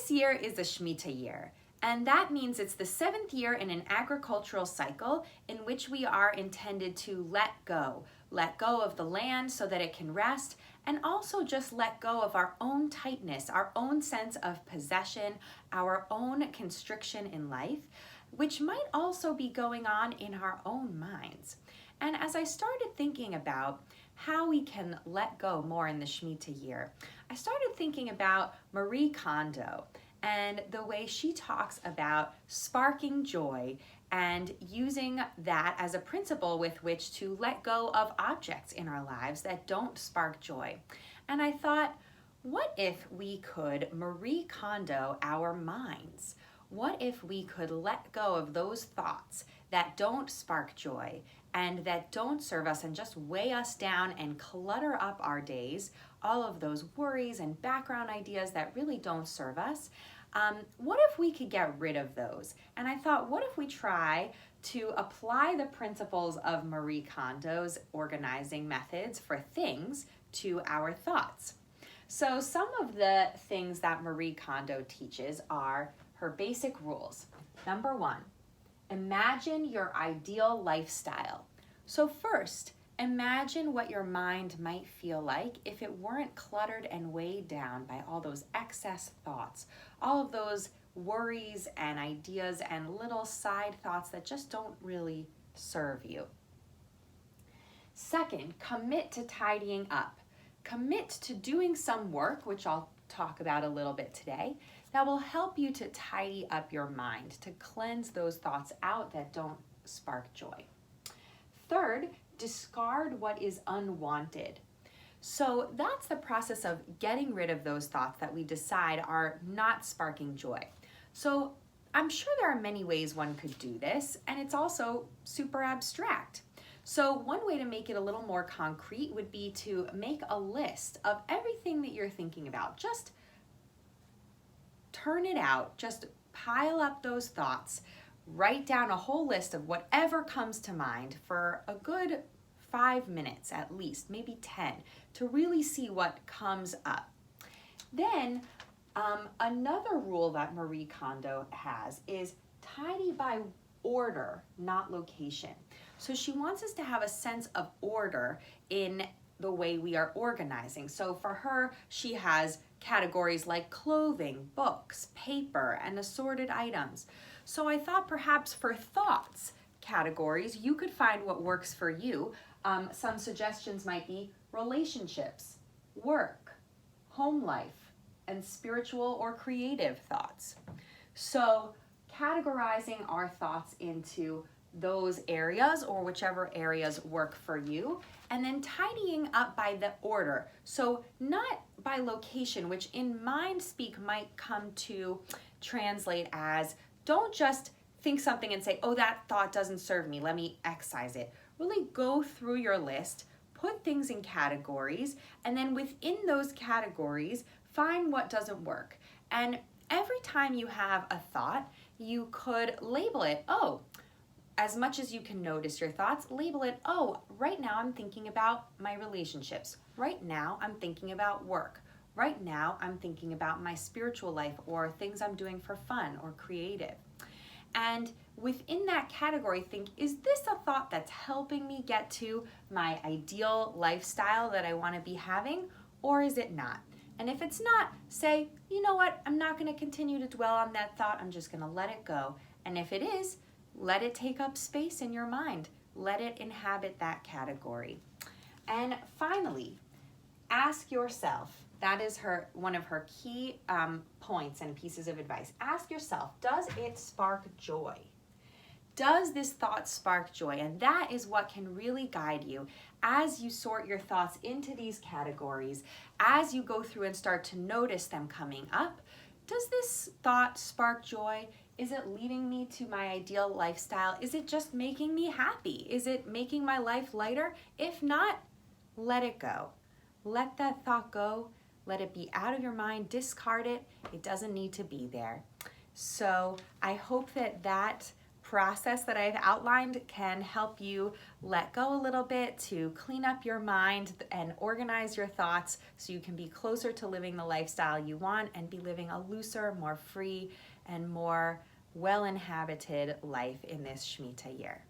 This year is the Shemitah year, and that means it's the 7th year in an agricultural cycle in which we are intended to let go of the land so that it can rest, and also just let go of our own tightness, our own sense of possession, our own constriction in life, which might also be going on in our own minds. And as I started thinking about how we can let go more in the Shemitah year, I started thinking about Marie Kondo and the way she talks about sparking joy and using that as a principle with which to let go of objects in our lives that don't spark joy. And I thought, what if we could Marie Kondo our minds? What if we could let go of those thoughts that don't spark joy and that don't serve us and just weigh us down and clutter up our days, all of those worries and background ideas that really don't serve us? What if we could get rid of those? And I thought, what if we try to apply the principles of Marie Kondo's organizing methods for things to our thoughts? So some of the things that Marie Kondo teaches are her basic rules. Number 1, imagine your ideal lifestyle. So first, imagine what your mind might feel like if it weren't cluttered and weighed down by all those excess thoughts, all of those worries and ideas and little side thoughts that just don't really serve you. Second, commit to tidying up. Commit to doing some work, which I'll talk about a little bit today, that will help you to tidy up your mind, to cleanse those thoughts out that don't spark joy. Third, discard what is unwanted. So that's the process of getting rid of those thoughts that we decide are not sparking joy. So I'm sure there are many ways one could do this, and it's also super abstract. So one way to make it a little more concrete would be to make a list of everything that you're thinking about. Just turn it out, just pile up those thoughts, write down a whole list of whatever comes to mind for a good 5 minutes at least, maybe 10, to really see what comes up. Then another rule that Marie Kondo has is tidy by order, not location. So she wants us to have a sense of order in the way we are organizing. So for her, she has categories like clothing, books, paper, and assorted items. So I thought perhaps for thoughts categories, you could find what works for you. Some suggestions might be relationships, work, home life, and spiritual or creative thoughts. So categorizing our thoughts into those areas or whichever areas work for you, and then tidying up by the order. So not by location, which in mind speak might come to translate as, don't just think something and say, oh, that thought doesn't serve me, let me excise it. Really go through your list, put things in categories, and then within those categories, find what doesn't work. And every time you have a thought, you could label it, oh, as much as you can notice your thoughts, label it, oh, right now I'm thinking about my relationships. Right now I'm thinking about work. Right now I'm thinking about my spiritual life or things I'm doing for fun or creative. And within that category, think, is this a thought that's helping me get to my ideal lifestyle that I want to be having, or is it not? And if it's not, say, you know what, I'm not going to continue to dwell on that thought, I'm just going to let it go. And if it is, let it take up space in your mind. Let it inhabit that category. And finally, ask yourself, that is one of her key points and pieces of advice. Ask yourself, does it spark joy? Does this thought spark joy? And that is what can really guide you as you sort your thoughts into these categories, as you go through and start to notice them coming up. Does this thought spark joy? Is it leading me to my ideal lifestyle? Is it just making me happy? Is it making my life lighter? If not, let it go. Let that thought go. Let it be out of your mind. Discard it. It doesn't need to be there. So I hope that process that I've outlined can help you let go a little bit, to clean up your mind and organize your thoughts so you can be closer to living the lifestyle you want and be living a looser, more free, and more well-inhabited life in this Shemitah year.